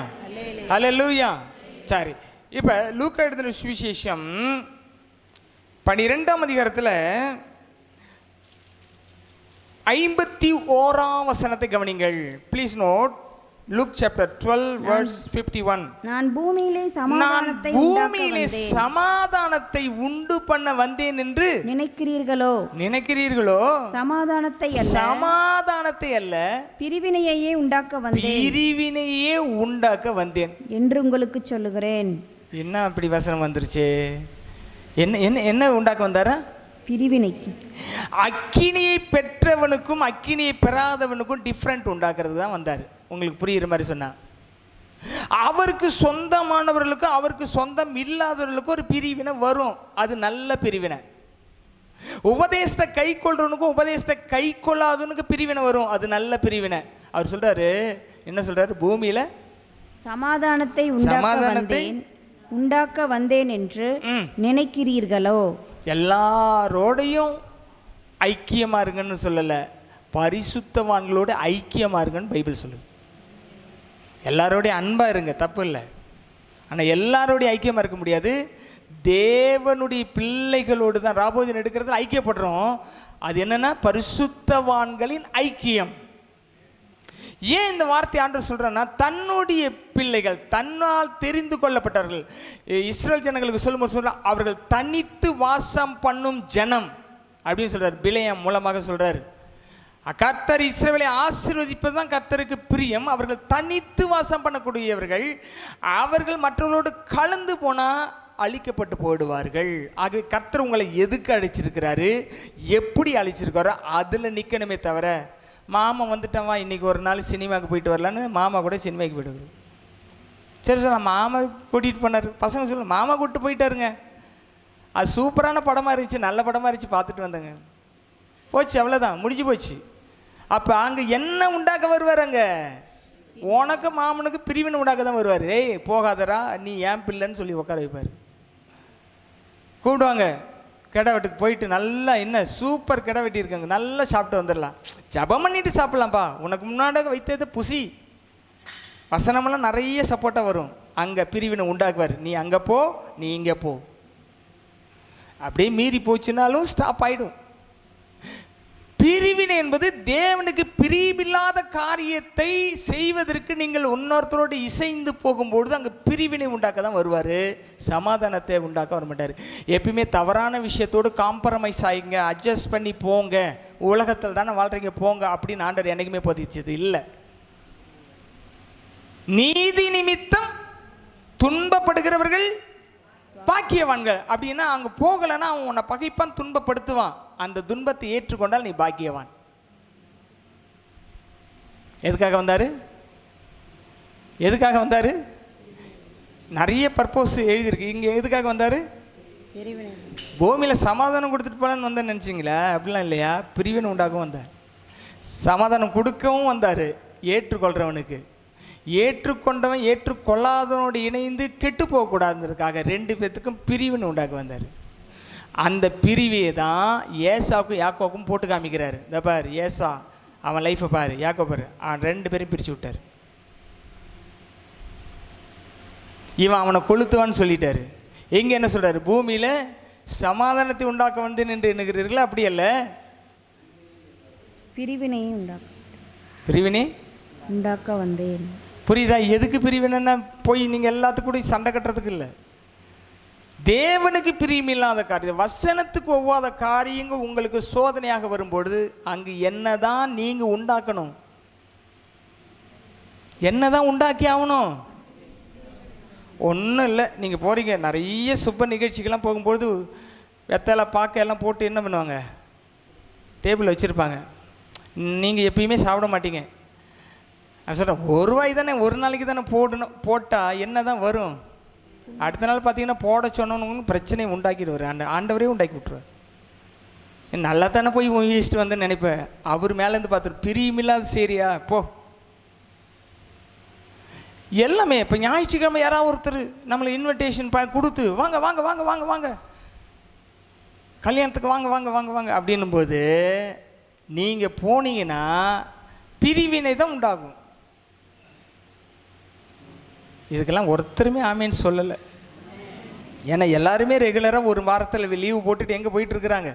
அல்லேலூயா. சரி, இப்போ லூக்கா எழுதின சுவிசேஷம் 12ஆம் அதிகாரத்தில் 51ஆம் வசனத்தை கவனிங்கள். Please note. Luke chapter 12 verse 51. நான் பூமியிலே சமாதானத்தை உண்டு பண்ண வந்தேன் என்று நினைக்கிறீர்களோ? சமாதானத்தை அல்ல, பிரிவினையே உண்டாக்க வந்தேன் என்று உங்களுக்கு சொல்லுகிறேன். என்ன அப்படி வசனம் வந்துருச்சு? என்ன உண்டாக்க வந்தாரா? பிரிவினை. அக்கினியை பெற்றவனுக்கும் அக்கினியை பெறாதவனுக்கும் டிஃப்ரெண்ட் உண்டாக்குறது தான் வந்தார். உங்களுக்கு புரியுற மாதிரி சொன்னா, அவருக்கு சொந்தமானவர்களுக்கும் அவருக்கு சொந்தம் இல்லாதவர்களுக்கும் ஒரு பிரிவினை வரும். அது நல்ல பிரிவினை. உபதேசத்தை கை கொள்றவனுக்கும் உபதேசத்தை கை கொள்ளாதவனுக்கு பிரிவினை வரும். அது நல்ல பிரிவினை. அவர் சொல்றாரு, என்ன சொல்றாரு? பூமியில சமாதானத்தை உண்டாக்க வந்தேன் என்று நினைக்கிறீர்களோ? எல்லாரோடையும் ஐக்கியமா இருங்கன்னு சொல்லல, பரிசுத்தவான்களோட ஐக்கியமா இருங்கன்னு பைபிள் சொல்லுது. எல்லாரோடைய அன்பா இருங்க, தப்பு இல்லை. ஆனால் எல்லாரோடைய ஐக்கியமாக இருக்க முடியாது. தேவனுடைய பிள்ளைகளோடு தான் ராபோஜன் எடுக்கிறதுல ஐக்கியப்படுறோம். அது என்னன்னா பரிசுத்தவான்களின் ஐக்கியம். ஏன் இந்த வார்த்தை ஆண்டவர் சொல்றேன்னா, தன்னுடைய பிள்ளைகள், தன்னால் தெரிந்து கொள்ளப்பட்டவர்கள், இஸ்ரவேல் ஜனங்களுக்கு சொல்லும்போது சொல்ற அவர்கள் தனித்து வாசம் பண்ணும் ஜனம் அப்படின்னு சொல்றாரு. பிலேயாம் மூலமாக சொல்றாரு. கர்த்தர் இஸ்ரவேலை ஆசீர்வதிப்பது தான் கர்த்தருக்கு பிரியம். அவர்கள் தனித்து வாசம் பண்ணக்கூடியவர்கள். அவர்கள் மற்றவர்களோடு கலந்து போனால் அழிக்கப்பட்டு போயிடுவார்கள். ஆகவே கர்த்தர் உங்களை எதுக்கு அழைச்சிருக்கிறாரு, எப்படி அழைச்சிருக்காரோ அதில் நிற்கணுமே தவிர, மாமா வந்துட்டவா இன்றைக்கி ஒரு நாள் சினிமாவுக்கு போயிட்டு வரலான்னு மாமா கூட சினிமாவுக்கு போயிடுவார். சரி சார், மாமா கூட்டிகிட்டு போனார். பசங்க சொல்ல மாமா கூப்பிட்டு போயிட்டாருங்க, அது சூப்பரான படமாக இருந்துச்சு, நல்ல படமாக இருந்துச்சு, பார்த்துட்டு வந்தேங்க, போச்சு, அவ்வளோதான், முடிஞ்சு போச்சு. அப்போ அங்கே என்ன உண்டாக்க வருவார்? அங்கே உனக்கு மாமனுக்கு பிரிவினை உண்டாக்க தான் வருவார். ஏய் போகாதரா, நீ ஏன் பிள்ளைன்னு சொல்லி உட்கார வைப்பார். கூப்பிடுவாங்க, கிடா வெட்டுக்கு போயிட்டு நல்லா என்ன சூப்பர் கிடா வெட்டியிருக்காங்க, நல்லா சாப்பிட்டு வந்துடலாம், ஜபம் பண்ணிட்டு சாப்பிட்லாம்ப்பா, உனக்கு முன்னாடி வைத்தது புசி, வசனமெல்லாம் நிறைய சப்போர்ட்டாக வரும். அங்கே பிரிவினை உண்டாக்குவார். நீ அங்கே போ, நீ இங்கே போ. அப்படியே மீறி போச்சுனாலும் ஸ்டாப் ஆகிடும். பிரிவினை என்பது தேவனுக்கு பிரிவில்லாத காரியத்தை செய்வதற்கு நீங்கள் இன்னொருத்தரோடு இசைந்து போகும்பொழுது அங்கே பிரிவினை உண்டாக்க தான் வருவார், சமாதானத்தை உண்டாக்க வர மாட்டார். எப்பயுமே தவறான விஷயத்தோடு காம்ப்ரமைஸ் ஆகிங்க, அட்ஜஸ்ட் பண்ணி போங்க, உலகத்தில் தானே வாழ்கிறீங்க போங்க அப்படின்னு ஆண்டவர் என்றைக்குமே போதிச்சது இல்லை. நீதி நிமித்தம் துன்பப்படுகிறவர்கள் பாக்கியவான்கள். அப்படின்னா அங்கே போகலைன்னா அவன் உன்னை பகைப்பான், துன்பப்படுத்துவான். அந்த துன்பத்தை ஏற்றுக்கொண்டால் நீ பாக்கியவான். எதுக்காக வந்தார்? எதுக்காக வந்தார்? நிறைய பர்பஸ் எழுதியிருக்கு. இங்கே எதுக்காக வந்தார்? பூமியில் சமாதானம் கொடுத்துட்டு போலான்னு வந்தேன்னு நினச்சிங்களா? அப்படிலாம் இல்லையா, பிரிவினை உண்டாகவும் வந்தார். சமாதானம் கொடுக்கவும் வந்தார். ஏற்றுக்கொள்கிறவனுக்கு, ஏற்றுக்கொண்டவன் ஏற்றுக்கொள்ளாதவனோடு இணைந்து கெட்டு போகக்கூடாதுன்றதுக்காக ரெண்டு பேர்த்துக்கும் பிரிவினை உண்டாக்க வந்தார். அந்த பிரிவியை தான் ஏசாவுக்கும் யாக்கோவுக்கும் போட்டு காமிக்கிறாரு. இந்த பார் ஏசா அவன் லைஃப்பை பாரு, யாக்கோ பாரு, ரெண்டு பேரும் பிரித்து விட்டார். இவன் அவனை கொளுத்துவான்னு சொல்லிட்டாரு. எங்கே என்ன சொல்கிறாரு? பூமியில் சமாதானத்தை உண்டாக்க வந்தேன் என்று எண்ணுகிறீர்களா? அப்படி அல்ல, பிரிவினை உண்டாக்க வந்தேன். புரியுதா? எதுக்கு பிரிவினைன்னா போய் நீங்கள் எல்லாத்துக்கூட சண்டை கட்டுறதுக்கு இல்லை, தேவனுக்கு பிரியமில்லாத காரியம், வசனத்துக்கு ஒவ்வாத காரியங்கள் உங்களுக்கு சோதனையாக வரும்பொழுது அங்கு என்னதான் நீங்கள் உண்டாக்கணும், என்னதான் உண்டாக்கி ஆகணும்? ஒன்றும் இல்லை. நீங்கள் போகிறீங்க நிறைய சுப நிகழ்ச்சிக்கெல்லாம் போகும்பொழுது வெத்தலை பாக்க எல்லாம் போட்டு என்ன பண்ணுவாங்க, டேபிள் வச்சுருப்பாங்க. நீங்கள் எப்பயுமே சாப்பிட மாட்டீங்க. நான் சொல்கிறேன், ஒரு வாய் தானே, ஒரு நாளைக்கு தானே போடணும், போட்டால் என்ன தான் வரும்? அடுத்த நாள் பார்த்தீங்கன்னா போட சொன்னவனுக்கு பிரச்சனையை உண்டாக்கிடுவார், ஆண்டவரே உண்டாக்கி விட்டுருவார். நல்லா தானே போய் வீசிட்டு வந்தேன்னு நினைப்பேன். அவர் மேலேருந்து பார்த்துரு, பிரியுமில்லாத சரியா போ. எல்லாமே இப்போ ஞாயிற்றுக்கிழமை யாராவது ஒருத்தர் நம்மளை இன்விடேஷன் கொடுத்து வாங்க வாங்க வாங்க வாங்க வாங்க கல்யாணத்துக்கு வாங்க வாங்க வாங்க வாங்க அப்படின்னும் போது நீங்கள் போனீங்கன்னா பிரிவினை தான் உண்டாகும். இதுக்கெல்லாம் ஒருத்தருமே ஆமேன்னு சொல்லலை. ஏன்னா எல்லாருமே ரெகுலராக ஒரு வாரத்தில் லீவு போட்டுட்டு எங்கே போயிட்டுருக்குறாங்க.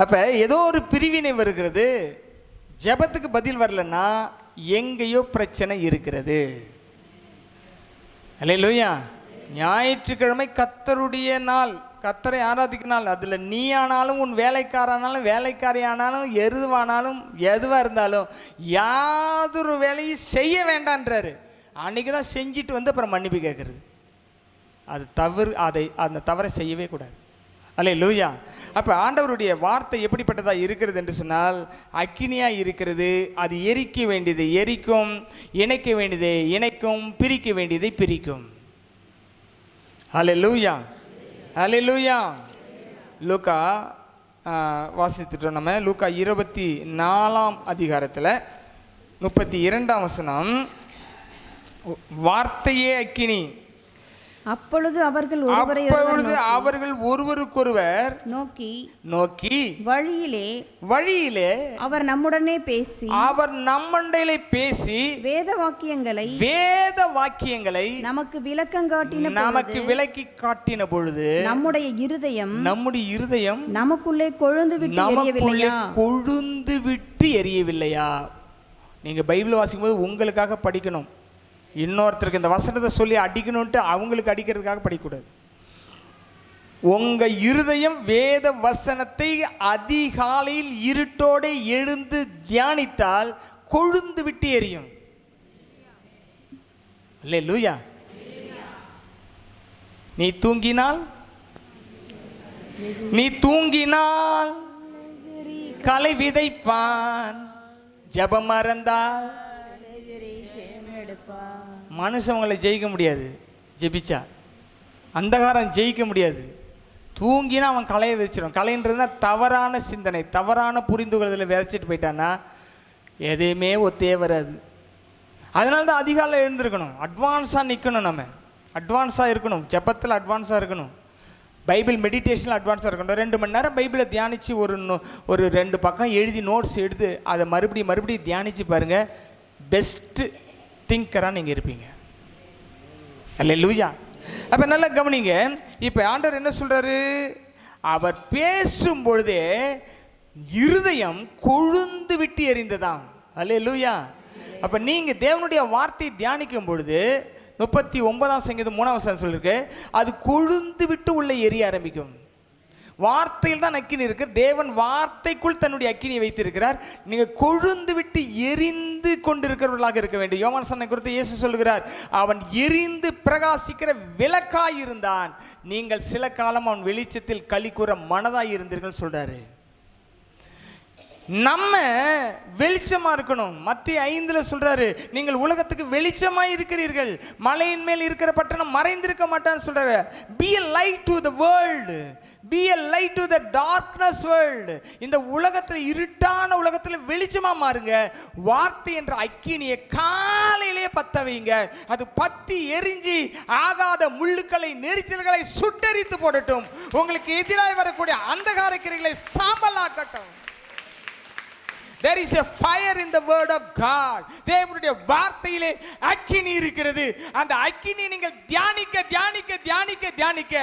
அப்போ ஏதோ ஒரு பிரிவினை வருகிறது, ஜெபத்துக்கு பதில் வரலன்னா எங்கேயோ பிரச்சனை இருக்கிறது. அல்லேலூயா. ஞாயிற்றுக்கிழமை கர்த்தருடைய நாள், கர்த்தரை ஆராதிக்கும் நாள். அதில் நீ ஆனாலும் உன் வேலைக்காரனாலும் வேலைக்காரி ஆனாலும் எதுவானாலும் எதுவாக இருந்தாலும் யாதொரு வேலையும் செய்ய வேண்டான்றாரு. அன்றைக்கி தான் செஞ்சுட்டு வந்து அப்புறம் மன்னிப்பு கேட்குறது. அது தவறு, அந்த தவறை செய்யவே கூடாது. அல்லேலூயா. அப்போ ஆண்டவருடைய வார்த்தை எப்படிப்பட்டதாக இருக்கிறது என்று சொன்னால் அக்கினியாக இருக்கிறது. அது எரிக்க வேண்டியது எரிக்கும், இணைக்க வேண்டியதை இணைக்கும், பிரிக்க வேண்டியதை பிரிக்கும். அல்லேலூயா, அல்லேலூயா. லூக்கா வாசித்துட்டோம் நம்ம. லூக்கா 24ஆம் அதிகாரத்தில் 32ஆம் வசனம், வார்த்தையே அக்கினி. அப்பொழுது அவர்கள் ஒருவருக்கொருவர் நோக்கி வழியிலே அவர் நம்முடனே பேசி வேத வாக்கியங்களை நமக்கு விளக்கி காட்டின பொழுது நம்முடைய இருதயம் நமக்குள்ளே கொழுந்து விட்டு எரியவில்லையா? நீங்க பைபிள் வாசிக்கும் போது உங்களுக்காக படிக்கணும். இன்னொருத்தருக்கு இந்த வசனத்தை சொல்லி அடிக்கணும்ட்டு அவங்களுக்கு அடிக்கிறதுக்காக படிக்கக்கூடாது. உங்க இருதயம் வேத வசனத்தை அதிகாலையில் இருட்டோடு எழுந்து தியானித்தால் கொழுந்து விட்டு எரியும். அல்லேலூயா. நீ தூங்கினால் களை விதைப்பான், ஜெபம் மறந்தால் மனுஷங்களை ஜெயிக்க முடியாது. ஜெபிச்சா அந்தகாரம் ஜெயிக்க முடியாது. தூங்கினா அவன் கலையை விதைச்சிடும். கலைன்றதுனா தவறான சிந்தனை, தவறான புரிந்துகொள்தலை விதைச்சிட்டு போயிட்டான்னா எதையுமே ஒத்தே வராது. அதனால தான் அதிகாலை எழுந்திருக்கணும், அட்வான்ஸாக நிற்கணும், நம்ம அட்வான்ஸாக இருக்கணும், ஜெபத்தில் அட்வான்ஸாக இருக்கணும், பைபிள் மெடிடேஷனில் அட்வான்ஸாக இருக்கணும். 2 மணி நேரம் பைபிளை தியானித்து ஒரு 2 பக்கம் எழுதி நோட்ஸ் எடுத்து அதை மறுபடியும் தியானித்து பாருங்கள், பெஸ்ட்டு திங்கராக நீங்கள் இருப்பீங்க. அல்லேலூயா. அப்போ நல்லா கவனிங்க. இப்போ ஆண்டவர் என்ன சொல்கிறாரு? அவர் பேசும் பொழுதே இருதயம் கொழுந்து விட்டு எரிந்ததாம். அல்லேலூயா. அப்போ நீங்கள் தேவனுடைய வார்த்தையை தியானிக்கும் பொழுது 39ஆம் சங்கீதம் 3ஆம் வசனம் சொல்லியிருக்கு, அது கொழுந்து விட்டு உள்ள எரிய ஆரம்பிக்கும். வார்த்தையில் தான் அக்கினி இருக்கு. தேவன் வார்த்தைக்குள் தன்னுடைய அக்கினியை வைத்திருக்கிறார். நீங்கள் கொழுந்து விட்டு எரிந்து கொண்டிருக்கிறவர்களாக இருக்க வேண்டும். யோவான் சொன்ன குறித்து இயேசு சொல்லுகிறார், அவன் எரிந்து பிரகாசிக்கிற விளக்காய் இருந்தான், நீங்கள் சில காலம் அவன் வெளிச்சத்தில் களி கூற மனதாய் இருந்தீர்கள் சொல்றாரு. நம்ம வெளிச்சமா இருக்கணும். மத்திய 5 சொல்றாரு, நீங்கள் உலகத்துக்கு வெளிச்சமாய் இருக்கிறீர்கள், மலையின் மேல் இருக்கிற பட்டணம் மறைந்திருக்க மாட்டான்னு சொல்றாரு. be a light to the world, be a light to the darkness world. இந்த உலகத்தில், இருட்டான உலகத்தில் வெளிச்சமா மாறுங்க. வார்த்தை என்ற அக்கினியை காலையிலே பத்த வைங்க. அது பத்தி எரிஞ்சி ஆகாத முள்ளுக்களை, நெரிச்சல்களை சுட்டரித்து போடட்டும். உங்களுக்கு எதிராக வரக்கூடிய அந்தகார கிரைகளை சாம்பலாக்கட்டும். There is a fire in the word of God. தேவனுடைய வார்த்தையிலே அக்கினி இருக்கிறது. அந்த அக்கினி நீங்கள் தியானிக்க தியானிக்க தியானிக்க தியானிக்க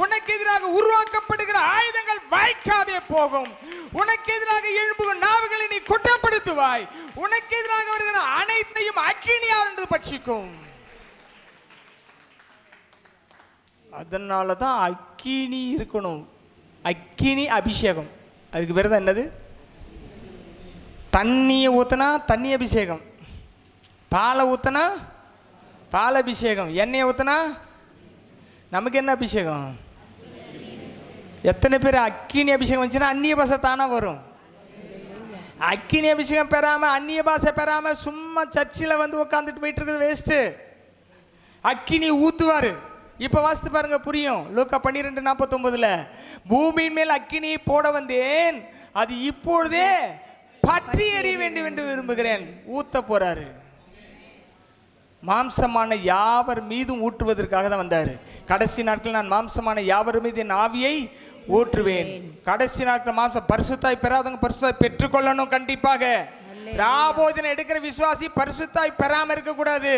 உனக்கு எதிராக உருவாக்கப்படுகிற ஆயுதங்கள் வாய்க்காதே போகும். உனக்கு எதிராக எழும்பும் நாவுகளை நீ குற்றப்படுத்துவாய். உனக்கு எதிராக வருகிற அனைத்தையும் அக்கினியால் என்று பட்சிக்கும். அதனால தான் அக்கினி இருக்கணும். அக்கினி அபிஷேகம். அதுக்கு பேர் தான் என்னது? தண்ணியை ஊற்றினா தண்ணி அபிஷேகம், பாலை ஊற்றினா பால் அபிஷேகம், எண்ணெயை ஊற்றினா நமக்கு என்ன அபிஷேகம்? எத்தனை பேர் அக்கினி அபிஷேகம் வந்துச்சுன்னா அந்நிய பாஷை தானாக வரும். அக்கினி அபிஷேகம் பெறாமல், அந்நிய பாஷை பெறாமல் சும்மா சர்ச்சில் வந்து உட்காந்துட்டு போயிட்டு இருக்குது வேஸ்ட்டு. அக்கினி ஊற்றுவார். இப்போ வாசித்து பாருங்க, புரியும். லூக்கா 12:49 பூமியின் மேல் அக்கினியை போட வந்தேன், அது இப்பொழுதே பற்றி எறிய வேண்டும் என்று விரும்புகிறேன். ஊத்த போறாரு. மாம்சமான யாவர் மீதும் ஊற்றுவதற்காக தான் வந்தாரு. கடைசி நாட்கள் நான் மாம்சமான யாவர் மீது என் ஆவியை ஊற்றுவேன். கடைசி நாட்கள் மாம்சம் பரிசுத்தாய் பெறாதவங்க பரிசுத்தாய் பெற்றுக்கொள்ளணும். கண்டிப்பாக ராபோஜனம் எடுக்கிற விசுவாசி பரிசுத்தாய் பெறாம இருக்க கூடாது.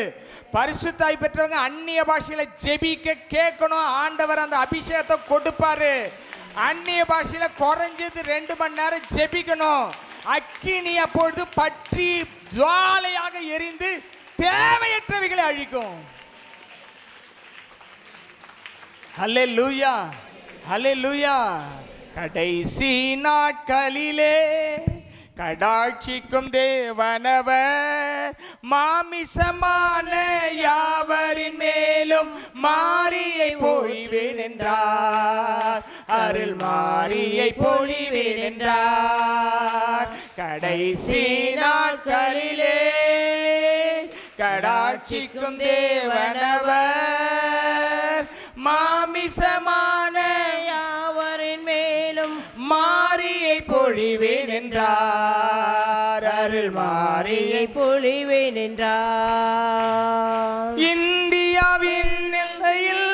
பரிசுத்தாய் பெற்றவங்க அந்நிய பாஷையில ஜெபிக்க கேட்கணும். ஆண்டவர் அந்த அபிஷேகத்தை கொடுப்பாரு. அந்நிய பாஷையில குறைஞ்சது 2 மணி நேரம் ஜெபிக்கணும். அக்கினி அப்பொழுது பற்றி ஜுவாலையாக எரிந்து தேவையற்றவைகளை அழிக்கும். ஹல்லேலூயா, ஹல்லேலூயா. கடைசி நாட்களிலே கடாட்சிக்கும் தேவனவர் மாமிசமான யாவரின் மேலும் மாரியை பொழிவேன் என்றார். அருள் மாரியை பொழிவேன் என்றார். கடைசி நாட்களிலே கடாட்சிக்கும் தேவனவர் மாமிசமான யாவரின் மேலும் மாரியை பொழிவேன் என்றார். அருள் மாரியை பொழிவேன் என்றார். இந்தியாவின் எல்லையில்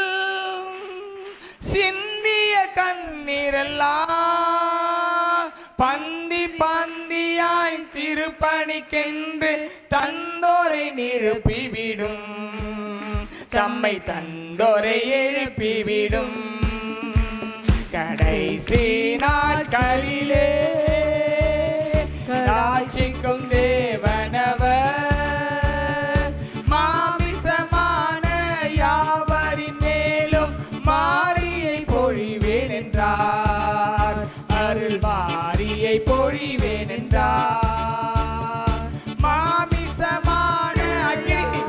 சிந்திய கண்ணீரெல்லாம் பந்தி பந்தியாய் திருப்பணிக்கென்று தந்தோரை நிரப்பிவிடும். தம்மை தந்தோரை எழுப்பிவிடும். கடைசி நாட்களிலே கடாட்சிக்கும் தேவனவர் மாமிசமான யாவரின் மேலும் மாரியை பொழிவேன் அருள் மாரியை பொழிவேன் என்றார். மாமிசமான அக்கினி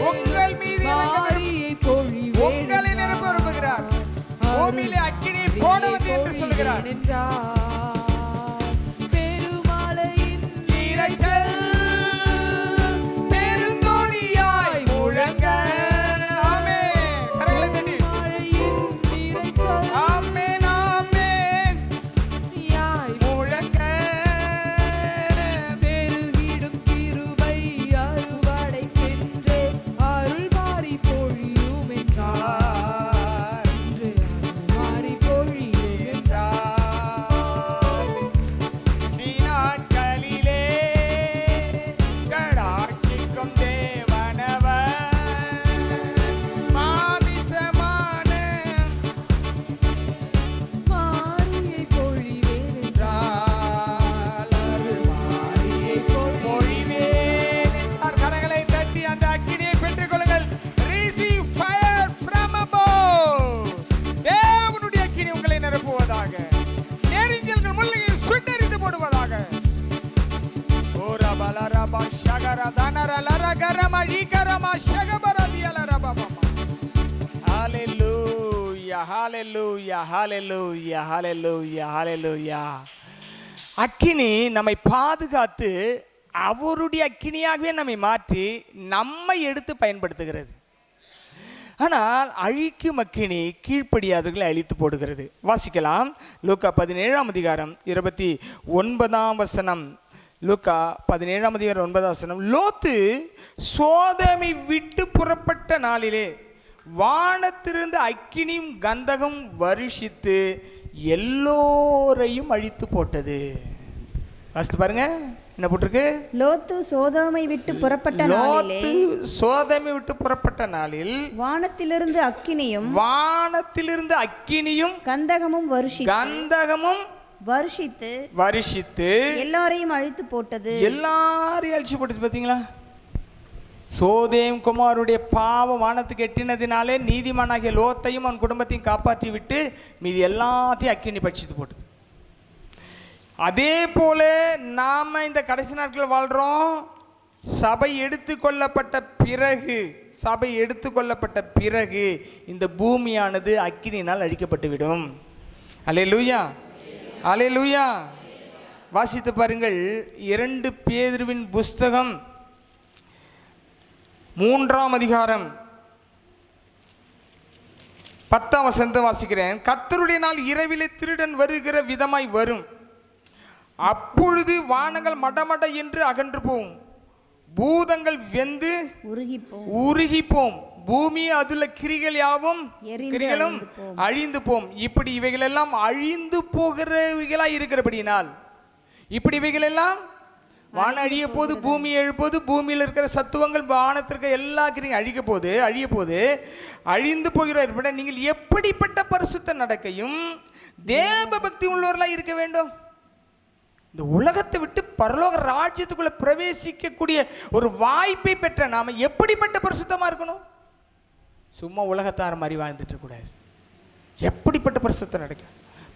உங்கள் மீது உங்களை நிரப்ப விரும்புகிறார். பூமியிலே அக்கினி போடுவது என்று சொல்கிறார். பெருமழையின் இரைச்சல் பெருந்தொனியாய் முழங்க. ஆமென். கரங்களை தட்டி. ஆமென், ஆமென். முழங்க. பெருகிடும் கிருபை அறுவடைக்கென்றே அருள் மாறி பொழியும் என்றார். மாறி பொழியும் என்றார். நாட்களிலே கடாட்சிக்கும் தேவனவர் மாமிசமான மாரியை பொழிவேன் என்றார். அருள் மாரியை பொழிவேன் என்றார். கரங்களை தட்டி அந்த அக்கினியை பெற்றுக் கொள்ளுங்கள். Receive fire from above. தேவனுடைய அக்கினி உங்களை நிரப்புவதாக. நெரிஞ்சல்கள் முள்ளையில் சுட்டெரிந்து போடுவதாக. ஓரா பலரபா ஷகர தனர லரகரம ஈகரம ஷகபரதியலரபம. ஹalleluya, hallelujah, hallelujah, hallelujah, hallelujah. அக்கினி நம்மை பாதுகாத்து அவருடைய அக்கினியாகவே நம்மை மாற்றி நம்மை எடுத்து பயன்படுத்துகிறது. ஆனால் அழிக்கும் அக்கினி கீழ்ப்படியாதவர்களை அழித்து போடுகிறது. வாசிக்கலாம். லூக்கா 17ஆம் அதிகாரம் 29ஆம் வசனம். லூக்கா 17ஆம் அதிகாரம் 9ஆம் வசனம். லோத்து சோதோமை விட்டு புறப்பட்ட நாளிலே வானத்திலிருந்து அக்கினியும் கந்தகம் வருஷித்து எல்லோரையும் அழித்து போட்டது. வாசித்து பாருங்க, என்ன போட்டிருக்கு? லோத்து சோதோமை விட்டு புறப்பட்ட நாளிலே லோத்து சோதோமை விட்டு புறப்பட்ட நாளில் வானத்திலிருந்து அக்கினியும் கந்தகமும் வருஷித்து எல்லாரையும் அழித்து போட்டது. எல்லாரையும் அழிச்சு போட்டது. பார்த்தீங்களா? சோதேம் குமாருடைய பாவம் வானத்துக்கு எட்டினதினாலே நீதிமானாகிய லோத்தையும் அவன் குடும்பத்தையும் காப்பாற்றி விட்டு மீதி எல்லாத்தையும் அக்கினி பட்சித்து போட்டது. அதே போல நாம இந்த கடைசி நாட்கள் வாழ்றோம். சபை எடுத்துக்கொள்ளப்பட்ட பிறகு இந்த பூமியானது அக்கினியினால் அழிக்கப்பட்டுவிடும். அல்லேலூயா, அல்லேலூயா. வாசித்து பாருங்கள். 2 பேதுருவின் புஸ்தகம் 3ஆம் அதிகாரம் 10ஆம் வசனத்தை வாசிக்கிறேன். கர்த்தருடைய நாள் இரவிலே திருடன் வருகிற விதமாய் வரும். அப்பொழுது வானங்கள் மடமட என்று அகன்று போகும், பூதங்கள் வெந்து உருகிப்போம், பூமி அதுல கிரிகள் யாவும் கிரிகளும் அழிந்து போம். இப்படி இவைகள் எல்லாம் அழிந்து போகிறவைகளாய் இருக்கிறபடியினால், இப்படி இவைகள் எல்லாம் வானம் அழிய போது, பூமி எழுப்போது, பூமியில் இருக்கிற சத்துவங்கள் வானத்திற்கு எல்லா கிரியும் அழிய போது அழிந்து போகிறார். நீங்கள் எப்படிப்பட்ட பரிசுத்த நடக்கையும் தேவ பக்தி உள்ளவர்களாக இருக்க வேண்டும். இந்த உலகத்தை விட்டு பரலோக ராஜ்யத்துக்குள்ள பிரவேசிக்கக்கூடிய ஒரு வாய்ப்பை பெற்ற நாம எப்படிப்பட்ட பரிசுத்தமா இருக்கணும்? சும்மா உலகத்தார மாதிரி வாழ்ந்துட்டு கூடாது. எப்படிப்பட்ட பரிசுத்த நடக்க,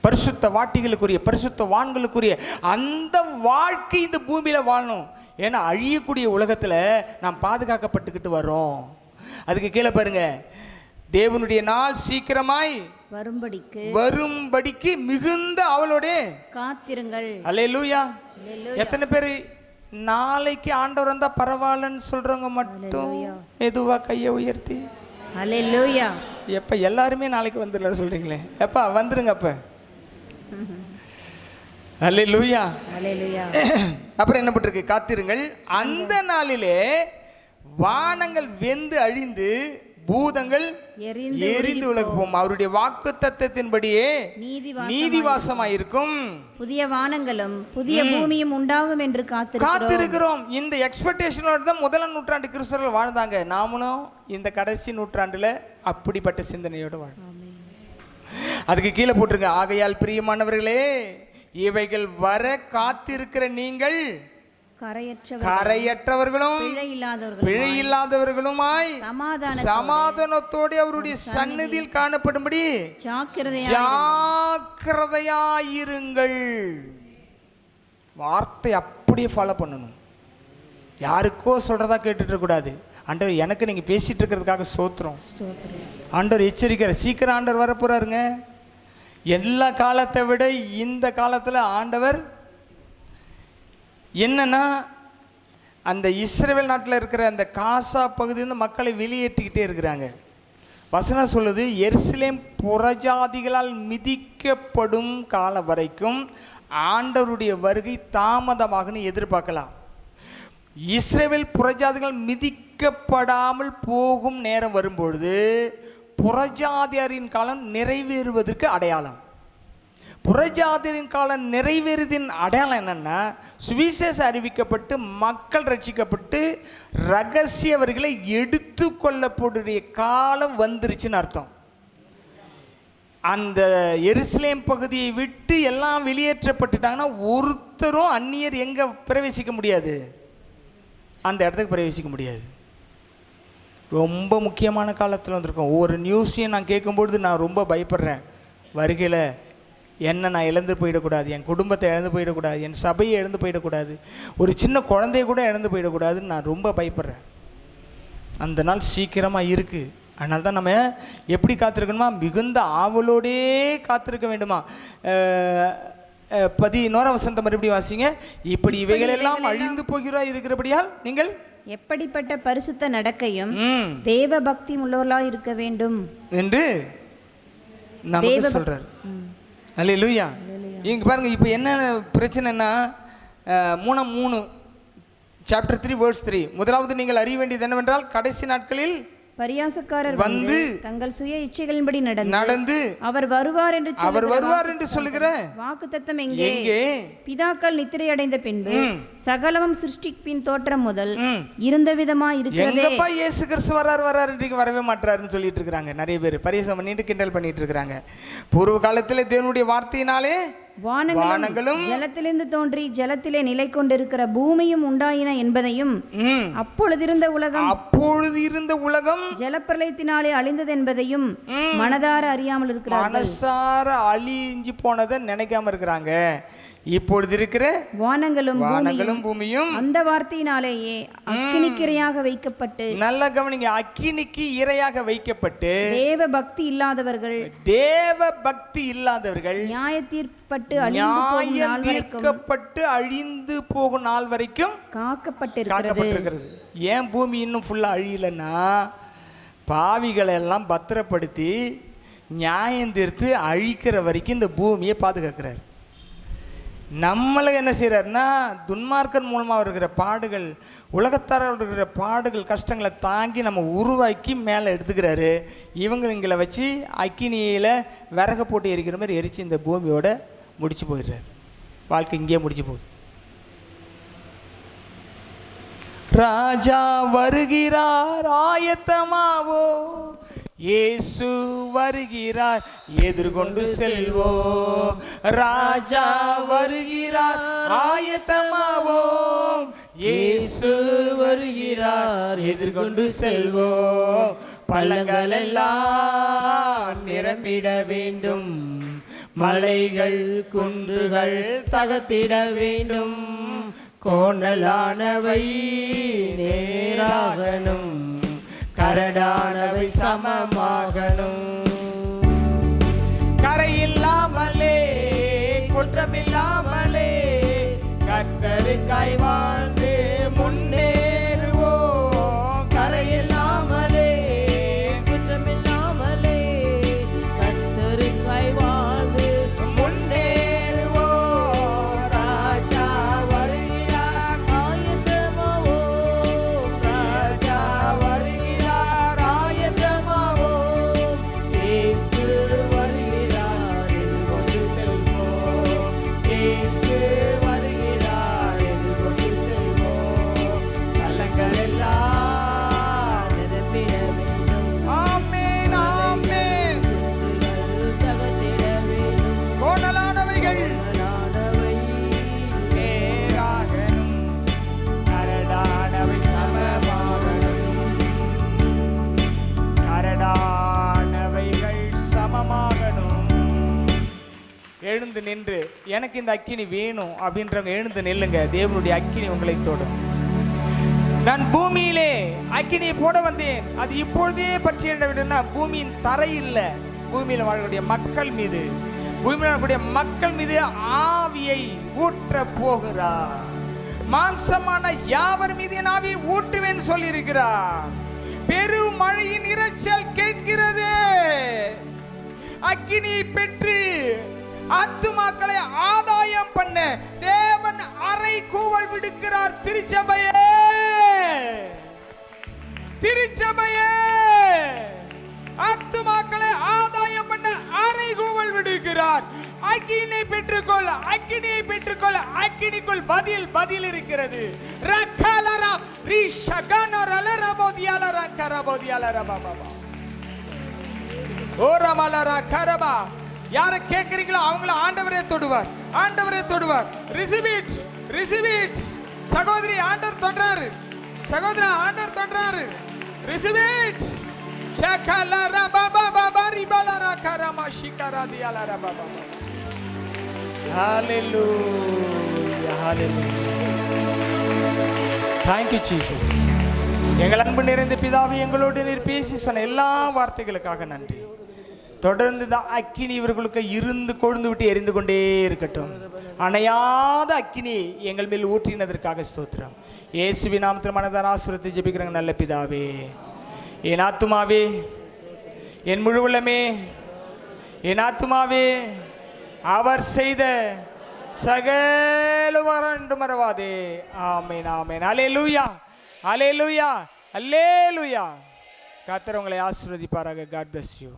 பரிசுத்த வாட்டிகளுக்குரிய பரிசுத்த வான்களுக்குரிய அந்த வாழ்க்கை இந்த பூமியில வாழணும். ஏன்னா அழியக்கூடிய உலகத்துல நாம் பாதுகாக்கப்பட்டுக்கிட்டு வரோம். அதுக்கு கீழே பாருங்க, தேவனுடைய நாள் சீக்கிரமாய் வரும்படிக்கு மிகுந்த அவளோட காத்திருங்கள். அல்லேலூயா. எத்தனை பேர் நாளைக்கு ஆண்டவர் வந்தா பரவாயில்லன்னு சொல்றவங்க மட்டும் மெதுவா கையை உயர்த்தி அல்லேலூயா. எப்ப எல்லாருமே நாளைக்கு வந்துடல சொல்றீங்களே, எப்ப வந்துருங்க அப்ப. அல்லேலூயா, அல்லேலூயா. அப்புறம் என்ன போட்டிருக்கு? காத்திருங்கள். அந்த நாளிலே வானங்கள் வெந்து அழிந்து பூதங்கள் எரிந்து உலகு போகும். அவருடைய வாக்கு தத்தத்தின்படியே நீதிவாசமாயிருக்கும். புதிய வானங்களும் புதிய பூமியும் உண்டாகும் என்று காத்திருக்கிறோம். இந்த எக்ஸ்பெக்டேஷனோட தான் முதலாம் நூற்றாண்டு கிறிஸ்தவர்கள் வாழ்ந்தாங்க. நாமளும் இந்த கடைசி நூற்றாண்டுல அப்படிப்பட்ட சிந்தனையோடு வாழ்ந்தோம். அதுக்கு கீழே போட்டிருங்க, ஆகையால் பிரியமானவர்களே, இவைகள் வர காத்திருக்கிற நீங்கள் கரையற்றவர்களும் பிழை இல்லாதவர்களுமாய் சமாதானத்தோடு அவருடைய சந்நிதியில் காணப்படும்படி ஜாக்கிரதையாயிருங்கள். வார்த்தை அப்படியே ஃபாலோ பண்ணணும். யாருக்கோ சொல்றதா கேட்டுட்டு இருக்கக்கூடாது. ஆண்டவர் எனக்கு நீங்கள் பேசிட்டு இருக்கிறதுக்காக ஸ்தோத்திரம். ஆண்டவர் எச்சரிக்கிறார். சீக்கிரம் ஆண்டவர் வர போறாருங்க. எல்லா காலத்தை விட இந்த காலத்தில் ஆண்டவர் என்னன்னா, அந்த இஸ்ரவேல் நாட்டில் இருக்கிற அந்த காசா பகுதியிலிருந்து மக்களை வெளியேற்றிக்கிட்டே இருக்கிறாங்க. வசனம் சொல்லுது, எருசலேம் புறஜாதிகளால் மிதிக்கப்படும் காலம் வரைக்கும் ஆண்டவருடைய வருகை தாமதமாகன்னு எதிர்பார்க்கலாம். இஸ்ரவேல் புறஜாதிகள் மிதிக்கப்படாமல் போகும் நேரம் வரும்பொழுது புறஜாதியாரின் காலம் நிறைவேறுவதற்கு அடையாளம். புறஜாதியாரின் காலம் நிறைவேறுதின் அடையாளம் என்னன்னா, சுவிசேஷம் அறிவிக்கப்பட்டு மக்கள் ரட்சிக்கப்பட்டு ரகசியவர்களை எடுத்து கொள்ளக்கூடிய காலம் வந்துருச்சுன்னு அர்த்தம். அந்த எருசலேம் பகுதியை விட்டு எல்லாம் வெளியேற்றப்பட்டுட்டாங்கன்னா ஒருத்தரும் அந்நியர் எங்கே பிரவேசிக்க முடியாது, அந்த இடத்துக்கு பிரவேசிக்க முடியாது. ரொம்ப முக்கியமான காலத்தில் வந்திருக்கோம். ஒவ்வொரு நியூஸையும் நான் கேட்கும்பொழுது நான் ரொம்ப பயப்படுறேன். வருகையில் என்ன நான் இழந்து போயிடக்கூடாது, என் குடும்பத்தை இழந்து போயிடக்கூடாது, என் சபையை இழந்து போயிடக்கூடாது, ஒரு சின்ன குழந்தைய கூட இழந்து போயிடக்கூடாதுன்னு நான் ரொம்ப பயப்படுறேன். அந்த நாள் சீக்கிரமாக இருக்குது. அதனால தான் நம்ம எப்படி காத்திருக்கணுமா, மிகுந்த ஆவலோடே காத்திருக்க வேண்டுமா. 11ஆம் வசனத்தை மறுபடியும் வாசிங்க. இப்படி இவைகள் எல்லாம் அழிந்து போகிறா இருக்கிறபடியால் நீங்கள் எப்படிப்பட்ட பரிசுத்த நடக்கையும் தேவ பக்தி உள்ளவர்களாக இருக்க வேண்டும் என்று நமக்கு சொல்றார். அல்லேலூயா. இங்க பாருங்க, இப்போ என்ன பிரச்சனைன்னா 3 சாப்டர் 3 verse 3, முதலாவது நீங்கள் அறிய வேண்டியது என்னவென்றால், கடைசி நாட்களில் பரியாசக்காரர் வந்து தங்கள் சுய இச்சைகளின்படி நடந்து அவர் வருவார் என்று சொல்லுகிற வாக்குத்தத்தம் எங்கே? பிதாக்கள் நித்திரை அடைந்த பின்பு சகலமும் சிருஷ்டிப்பின் தோற்றம் முதல் இருந்த விதமா இருக்கிறதே. எங்கப்பா இயேசு கிறிஸ்து வரார் இன்றைக்கு வரவே மாட்டாருன்னு சொல்லிட்டு இருக்காங்க. நிறைய பேர் பரியாசம் பண்ணிட்டு கிண்டல் பண்ணிட்டு இருக்காங்க. பூர்வ காலத்தில் தேவனுடைய வார்த்தையினாலே வானங்களும் ஜலத்திலிருந்து தோன்றி ஜலத்திலே நிலை கொண்டிருக்கிற பூமியும் உண்டாயின என்பதையும், அப்பொழுதிருந்த உலகம் ஜலப்பிரளயத்தினாலே அழிந்தது என்பதையும் மனதார அறியாமல் இருக்கிறார்கள். மனசார அழிஞ்சு போனதை நினைக்காம இருக்கிறாங்க. இப்பொழுது இருக்கிற வானங்களும் பூமியும் அந்த வார்த்தையினாலேயே அக்கினிக்கு இரையாக வைக்கப்பட்டு, நல்ல கவனிங்க, அக்கினிக்கு இரையாக வைக்கப்பட்டு தேவ பக்தி இல்லாதவர்கள் நியாய தீர்க்கப்பட்டு அழிந்து போகும் நாள் வரைக்கும் காக்கப்பட்டிருக்கிறது. ஏன் பூமி இன்னும் ஃபுல்லா அழியலன்னா, பாவிகளை எல்லாம் பத்திரப்படுத்தி நியாயம் தீர்த்து அழிக்கிற வரைக்கும் இந்த பூமியை பாதுகாக்கிறார். நம்மளை என்ன செய்கிறாருன்னா, துன்மார்க்கன் மூலமாக இருக்கிற பாடுகள், உலகத்தார இருக்கிற பாடுகள், கஷ்டங்களை தாங்கி நம்ம உருவாக்கி மேலே எடுத்துக்கிறாரு. இவங்களை வச்சு அக்கினியில் விறக போட்டு எரிக்கிற மாதிரி எரித்து இந்த பூமியோட முடிச்சு போயிடுறாரு. வாழ்க்கை இங்கேயே முடிச்சு போகுது. ராஜா வருகிறார் ஆயத்தமாவோ, இயேசு வருகிறார் எதிர்கொண்டு செல்வோ. ராஜா வருகிறார் ஆயத்தமாவோம், இயேசு வருகிறார் எதிர்கொண்டு செல்வோ. பள்ளங்கள் எல்லாம் நிரம்பிட வேண்டும், மலைகள் குன்றுகள் தகர்த்திட வேண்டும், கோணலானவை நேராகணும், கரடானவை சமமாகணும். கரையில்லாமலே குற்றமில்லாமலே கர்த்தருக்காய் வாழ்ந்து முன்னேறுவோம். கரையில்லாமலே குற்றமில்லாமலே கர்த்தருக்காய் வாழ்ந்து முன்னேறுவோம். ராஜா வருகிறார் ஆயத்தமாவோம், ராஜா வருகிறார் ஆயத்தமாவோம், இயேசு வருகிறார் எதிர்கொண்டு செல்வோம், இயேசு வருகிறார் எதிர்கொண்டு செல்வோம். எழுந்து நின்று எனக்கு இந்த அக்கினி வேணும் அப்படின்றவங்க எழுந்து நில்லுங்க. தேவனுடைய அக்கினி உங்களை தொடும். நான் பூமியிலே அக்கினியை போட வந்தேன், அது இப்பொழுதே பற்றி என்ன, பூமியின் தரை இல்லை, பூமியில் வாழக்கூடிய மக்கள் மீது, பூமியில் வாழக்கூடிய மக்கள் மீது ஆவியை ஊற்ற போகிறார். மாம்சமான யாவர் மீது என் ஆவியை ஊற்றுவேன் சொல்லி இருக்கிறார். பெரும் மழையின் இரைச்சல் கேட்கிறது. அக்கினியை பெற்று ஆத்துமாக்களை ஆதாயம் பண்ண தேவன் அறை கூவல் விடுக்கிறார். திருச்சபையே, திருச்சபையே, ஆத்துமாக்களை ஆதாயம் பண்ண அறை கூவல் விடுக்கிறார். அக்கினியை பெற்றுக்கொள், அக்கினியை பெற்றுக்கொள். அக்கினிக்குள் பதில், பதில் இருக்கிறது. ரக்கலரா ரிஷகனரலரா போதியாலரா கரபோதியாலரா பாபா ஓரமலரா கரபா. யாரை கேட்கிறீங்களோ அவங்கள ஆண்டவரே தொடுவார், ஆண்டவரே தொடுவார். Receive it, receive it. சகோதரி ஆண்டவர் தொடுறாரு, சகோதரா ஆண்டவர் தொடுறாரு. Receive it. சகலரா பாபா பாபா ரிபலரா கரமா ஷிகரா தியாலரா பாபா. ஹalleluya, ஹalleluya. Thank you Jesus. எங்கள் அன்பு நிறைந்த பிதாவே, எங்களோடு நீர் பேசி சொன்ன எல்லா வார்த்தைகளுக்காக நன்றி. தொடர்ந்து தான் அக்கினி இவர்களுக்கு இருந்து கொழுந்து விட்டு எரிந்து கொண்டே இருக்கட்டும். அணையாத அக்கினி எங்கள் மேல் ஊற்றினதற்காக ஸ்தோத்திரம். இயேசுவின் நாமத்தில் மனதார ஆசீர்வதித்து ஜெபிக்கிறேன் நல்ல பிதாவே. என் ஆத்துமாவே, என் முழு உள்ளமே, என் ஆத்துமாவே, அவர் செய்த சகல வரண்டு மறவாதே. ஆமென், ஆமென். அல்லேலூயா, அல்லேலூயா, அல்லேலூயா. கர்த்தர் உங்களை ஆசீர்வதிப்பாராக. God bless you.